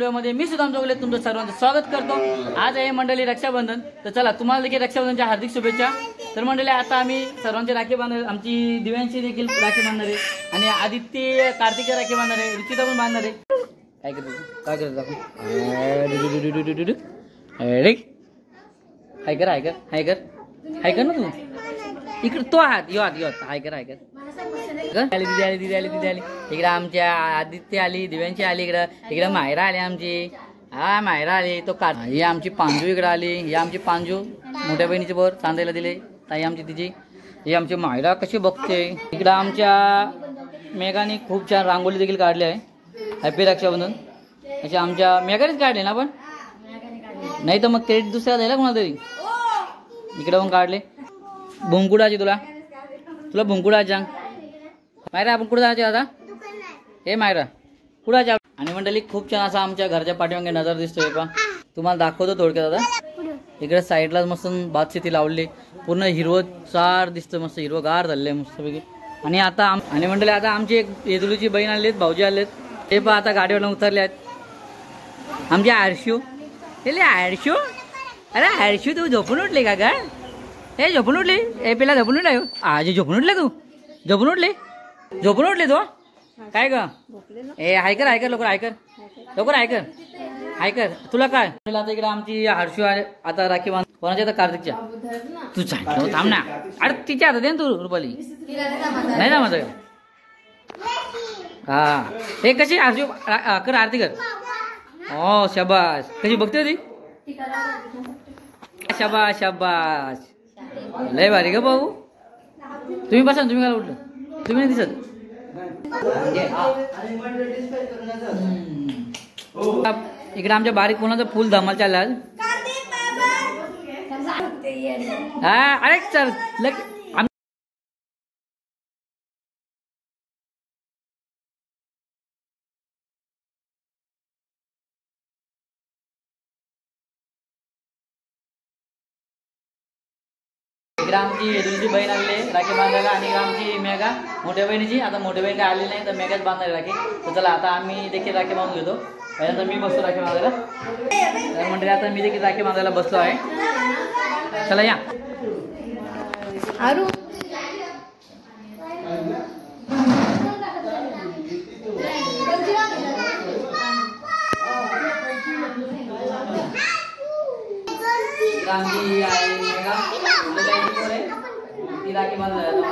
व्हिडिओमध्ये मी सुदाम चौगले तुमचं सर्वांचं स्वागत करतो। आज आहे मंडळी रक्षाबंधन, तर चला तुम्हाला देखील रक्षाबंधनच्या हार्दिक शुभेच्छा। तर मंडळी आता आम्ही सर्वांची राखी बांधणार, आमची दिव्यांची देखील राखी बांधणार आहे आणि आदित्य कार्तिक राखी बांधणार आहे, रुचिता पण बांधणार आहे। काय करतो आपण हाय कर हाय कर हाय कर हाय कर ना तू इकडे तो हात यो हात हाय कर हाय कर दिदी आली इकडे आमच्या आदित्य आली, दिव्यांची आली, इकडे मायरा आली आमची, हा मायरा आली, तो का ही आमची पांजू इकडे आली, ही आमची पांजू मोठ्या बहिणीची बर चांदायला दिले ताई आमची तिची, ही आमची मायरा कशी बघते। इकडे आमच्या मेघाने खूप छान रांगोळी देखील काढली आहे, हॅपी रक्षाबंधन अशी आमच्या मेघानेच काढली ना, पण नाही तर मग ते दुसऱ्या द्यायला कोणा तरी इकडे पण काढले। भुंकुडाची तुला भुंकुडा सांग मायरा, आपण कुठे जायचे आता? हे मायरा कुठे जा? आणि मंडळी खूप छान असा आमच्या घरच्या पाठीमागे नजर दिसतोय पा, तुम्हाला दाखवतो थोडक्यात आता। इकडे साईडला मस्त भातशेती लावली, पूर्ण हिरवंगार दिसतं, मस्त हिरवंगार झाले मस्तपैकी। आणि आता आणि मंडळी आता आमची एक येदुलीची बहीण आली, भाऊजी आलेत, ते पण आता गाडीवर उतरले आहेत। आमची आरशू, हे आरशू, अरे आरशू तू झोपून उठली का ग? हे झोपून उठली, हे पेला झोपून उठला, आजी झोपून उठले, तू झोपून उठले तो काय ग? ए हायकर लवकर हायकर तुला काय? आता इकडे आमची हर्षू आता राखी बांध, कोणाच्या आता? कार्तिकच्या। तू सांग थांब ना, अरे तिच्या आता दे ना तू रुपाली, नाही ना माझं हा। हे कशी हर्षू कर आरती कर, हो शाबास, कशी बघते ती, शाबास शाबास, लय भारी ग भाऊ। तुम्ही बसा, तुम्ही काय उठलं, तुम्ही नाही दिसत। इकडे आमच्या बारीक कोणाचं फुल धमाल चालला, हा अरे चल इकडे आमची येदुलीची बहीण आली राखी बांधायला, आणि आमची मेघा मोठ्या बहिणीची, आता मोठ्या बहीण काय आली नाही तर मेघाच बांधायला राखी। तर चला आता आम्ही देखील राखी बांधून घेतो, पहिल्यांदा मी बसतो राखी बांधायला। तर म्हणजे आता मी देखील राखी बांधायला बसलो आहे, चला या। आमची आई मेघा ती राखी बांधायला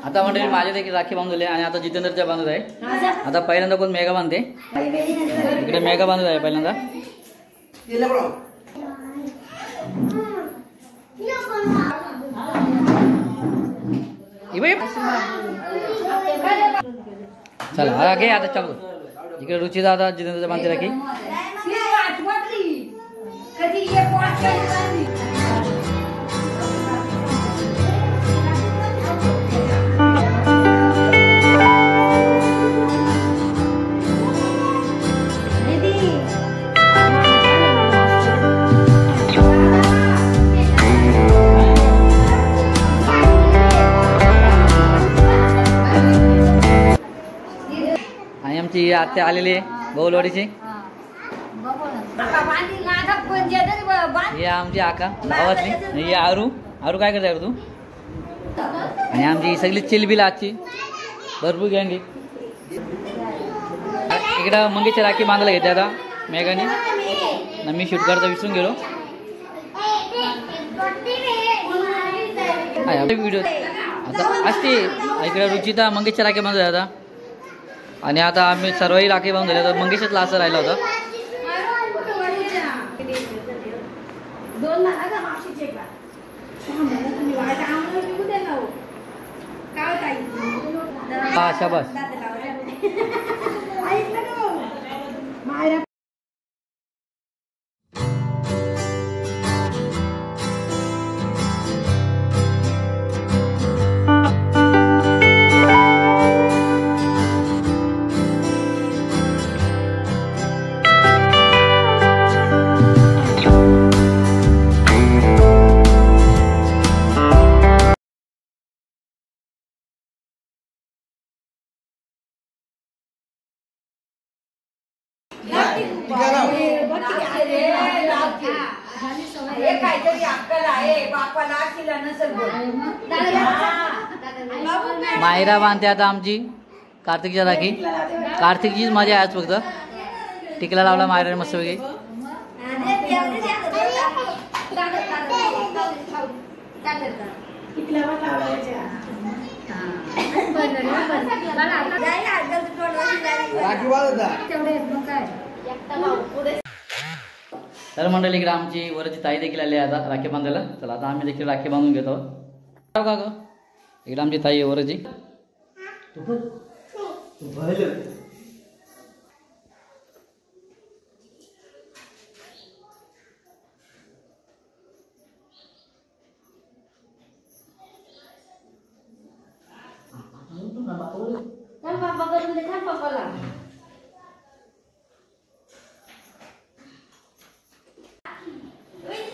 आता म्हणजे माझ्या देखील राखी बांधले, आणि आता जितेंद्रच्या बांधत आहे। आता पहिल्यांदा कोण मेघा बांधते, इकडे मेघा बांधत आहे पहिल्यांदा। चला हा घे आता चालू, इकडे रुची दादा जितेंद्रच्या बांधते राखी। आमची आत्या आलेली बहुलवाडीची, ही आमची आका गावातली, ही आरू काय करते तू? आणि आमची सगळी चिलबिल आजची भरपूर गँग। इकडं मंगेच्या राखी बांधायला घेते आता मेघाने, ना मी शूट करता विसरून गेलो व्हिडिओ आता असते। इकडे रुचिता मंगेशच्या राखी बांधल्या आता, आणि आता आम्ही सर्वही राखी बांधून झाले, तर मंगेशच लास्ट राहिला होता। हा शाबास. मायरा बांधते आता आमची कार्तिकच्या राखी. कार्तिकचीच मजा आहे आज फक्त. टिकला लावला मायरा मस्त वगैरे. तर मंडळी इकडे आमची वरची ताई देखील आली आता राखी बांधायला. चला आता आम्ही देखील राखी बांधून घेतो का ग. इकडे आमची ताई आहे वरची.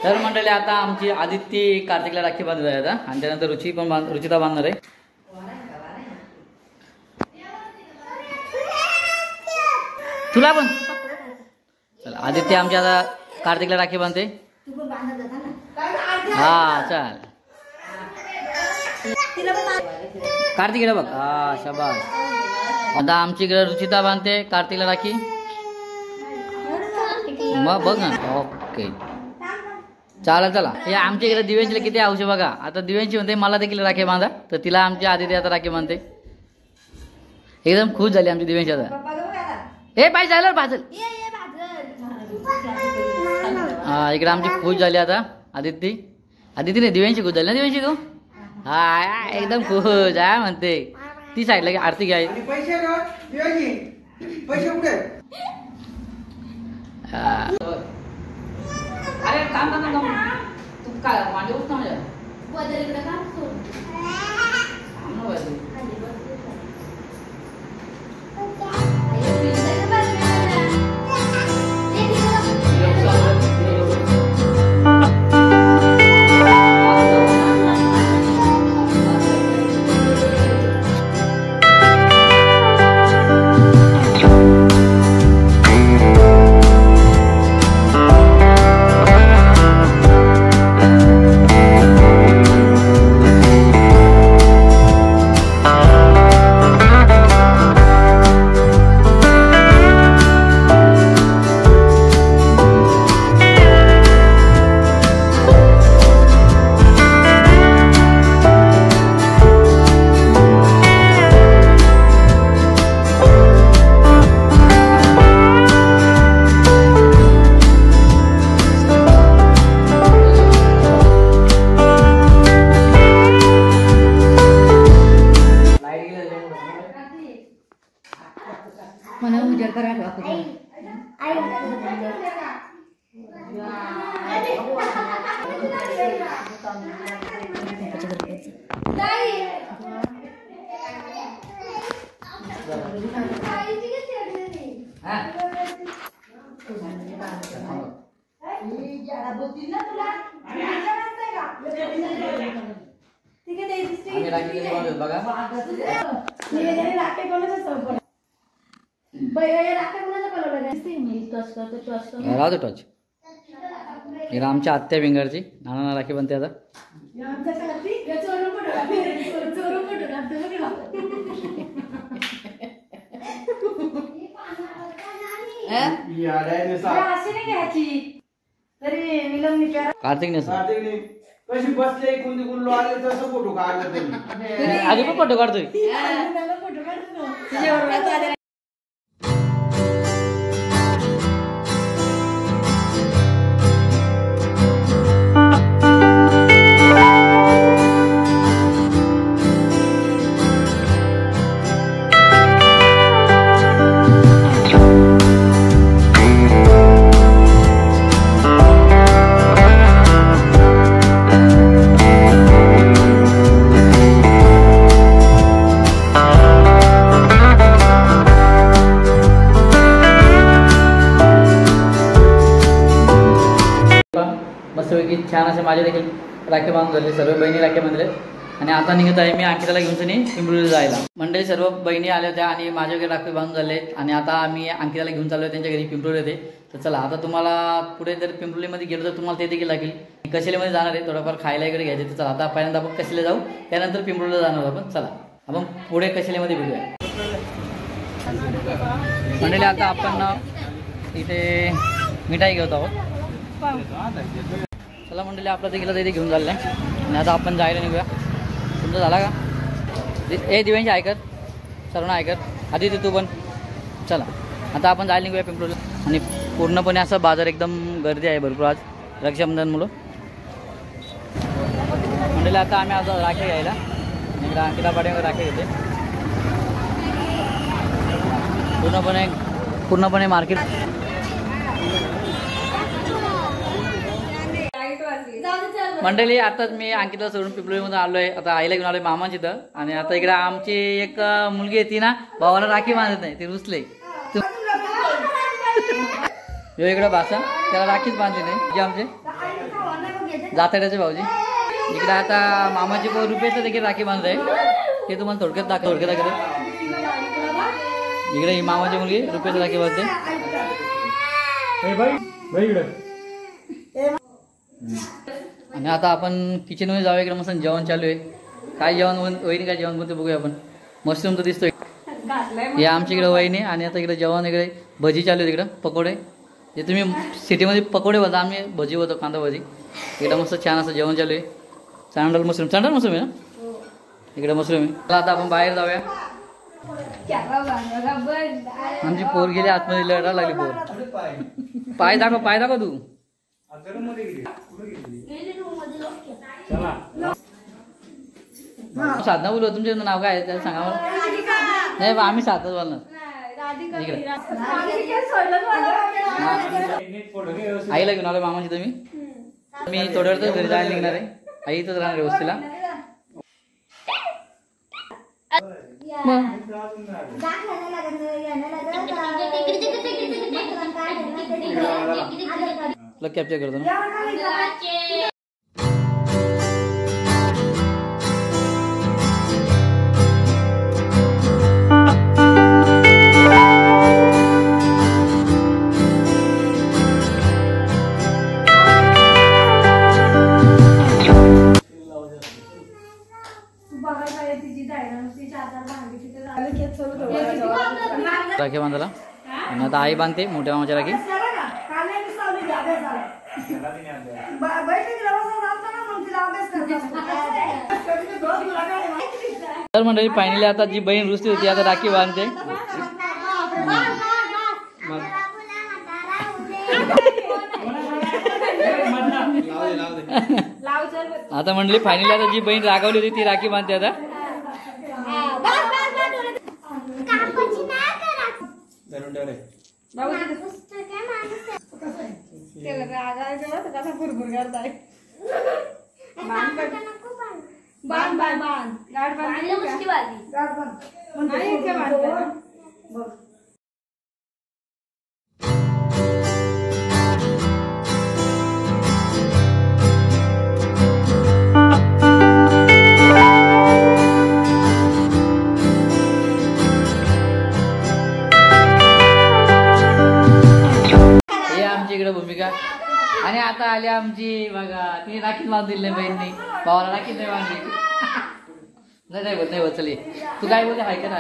तर मंडळी आता आमची आदित्य कार्तिकला राखी बांधत आहे आता. आणि त्यानंतर रुचिता बांधणार आहे. तुला पण चला आदित्य आमच्या आता कार्तिकला राखी बांधते. हा चल कार्तिक बघ. हा शाबास. आता आमची इकडे रुचिता बांधते कार्तिकला राखी. मग बघ ना. ओके चालेल. चला हे आमच्या इकडे दिव्यांशीला किती हौस आहे बघा. आता दिव्यांशी म्हणते मला देखील राखी बांधा. तर तिला आमची आदित्य आता राखी बांधते. एकदम खुश झाली आमची दिव्यांशी आता. हे पाय झालं भाजल. हा इकडे आमची खुश झाली आता आदित्य. आदित्य नाही दिव्यांशी खुश झाली ना दिव्यांशी तू. हा एकदम खुश आहे म्हणते. ती साईडला की आरती घ्याय. अरे काम तू काय मांडी उठता म्हणजे राहतो टच. आमच्या आत्या भिंगरची नाना राखी बनते आता. कार्तिक ने कशी बसले कोणी कोण आले तसं फोटो काढला त्यांनी. आधी पण फोटो काढतोय. मस्तपैकी छान असे माझे देखील राखी बांधून झाले, सर्व बहिणी राखी बांधले आणि आता निघत आहे मी अंकिताला घेऊन सनी पिंपळीला जायला. मंडळी सर्व बहिणी आल्या होत्या आणि माझ्या घरी राखी बांधून झाले आणि आता आम्ही अंकिताला घेऊन चाललो त्यांच्या घरी पिंपळी येते. तर चला आता तुम्हाला पुढे जर पिंपळीमध्ये गेलो तर तुम्हाला ते देखील लागेल. कशेलीमध्ये जाणार आहे, थोडंफार खायला इकडे घ्यायचे. तर चला आता पहिल्यांदा आपण कशेला जाऊ, त्यानंतर पिंपळीला जाणार आपण. चला आपण पुढे कशेलीमध्ये भेटूया. मंडळी आता आपण इथे मिठाई घेत आहोत. चला मंडळी आपला देखील इथे घेऊन चाललं आहे आणि आता आपण जायला निघूया. तुमचं झाला का? ए दिव्यांशी ऐकत, सर्वांना ऐकत आधी ते तू पण. चला आता आपण जायला निघूया पिंपळीला. आणि पूर्णपणे असं बाजार एकदम गर्दी आहे भरपूर आज रक्षाबंधनमुळं. मंडळी आता आम्ही आता राखी घ्यायला आणि अंकिता पाटीवर राखी घेते. पूर्णपणे मार्केट. मंडळी आताच मी अंकिता सोडून पिंपळीमध्ये आलो आहे. आता आईला घेऊन आलोय मामाची इथं. आणि आता इकडे आमची एक मुलगी आहे ती ना भावाला राखी बांधत नाही, ती रुसले. इकडे भाषा त्याला राखीच बांधली नाही जे आमचे जातड्याचे भाऊजी. इकडे आता मामाची रुपयाचं देखील राखी बांधत आहे, ते तुम्हाला थोडक्यात दाखवतो. इकडे ही मामाची मुलगी रुपयाचं राखी बांधते. आणि आता आपण किचनमध्ये जाऊया. इकडे मस्त जेवण चालू आहे. काय जेवण वहिनी काय जेवण बनते बघूया आपण. मशरूम तर दिसतोय हे आमच्या इकडे वहिनी. आणि आता इकडे जेवण इकडे भजी चालू आहे, तिकडं पकोडे. जे तुम्ही सिटीमध्ये पकोडे बोलता, आम्ही भजी बोलतो, कांदा भजी. इकडे मस्त छान असं जेवण चालू आहे. चांडल मशरूम आहे ना इकडे मशरूम आहे. चला आता आपण बाहेर जाऊया. आमची पोर गेली आतमध्ये, लढा लागली पोर. पाय दाखव तू. साधना बोलू, तुमचं नाव काय आहे त्याला सांगा मला. नाही आम्ही साधनाच बोलणार. इकडे आईला घेऊन आलो मामाची. तुम्ही मी थोड्या वेळ घरी जायला निघणार आहे. आई इथंच राहणार आहे वस्तीला. कॅप्चर करतो ना. राखी बांधायला आणि आता आई बांधते मोठ्या मामाच्या राखी. तर मंडळी फायनली आता जी बहीण रुसली होती आता राखी बांधते. आता मंडळी फायनली आता जी बहीण रागावली होती ती राखी बांधते आता. भूमिका. आणि आता आली आमची बघा, तिने राखीच बांधली नाही बहिणी, भावाला राखीच नाही बांधली. नाही बोल चल तू काय बोलते. ऐकत ना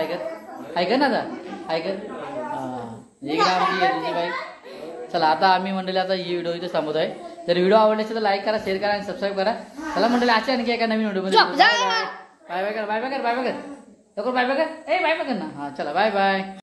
आता ऐकत. इकडे आमची तुझी बाई. चला आता आम्ही मंडळी आता ही व्हिडिओ इथे थांबवत आहे. तर व्हिडिओ आवडला असेल तर लाईक करा, शेअर करा आणि सबस्क्राईब करा. चला मंडळी अशा आणखी एका नवीन व्हिडिओमध्ये बाय कर. लवकर बाय कर. बाय कर ना. हा चला बाय.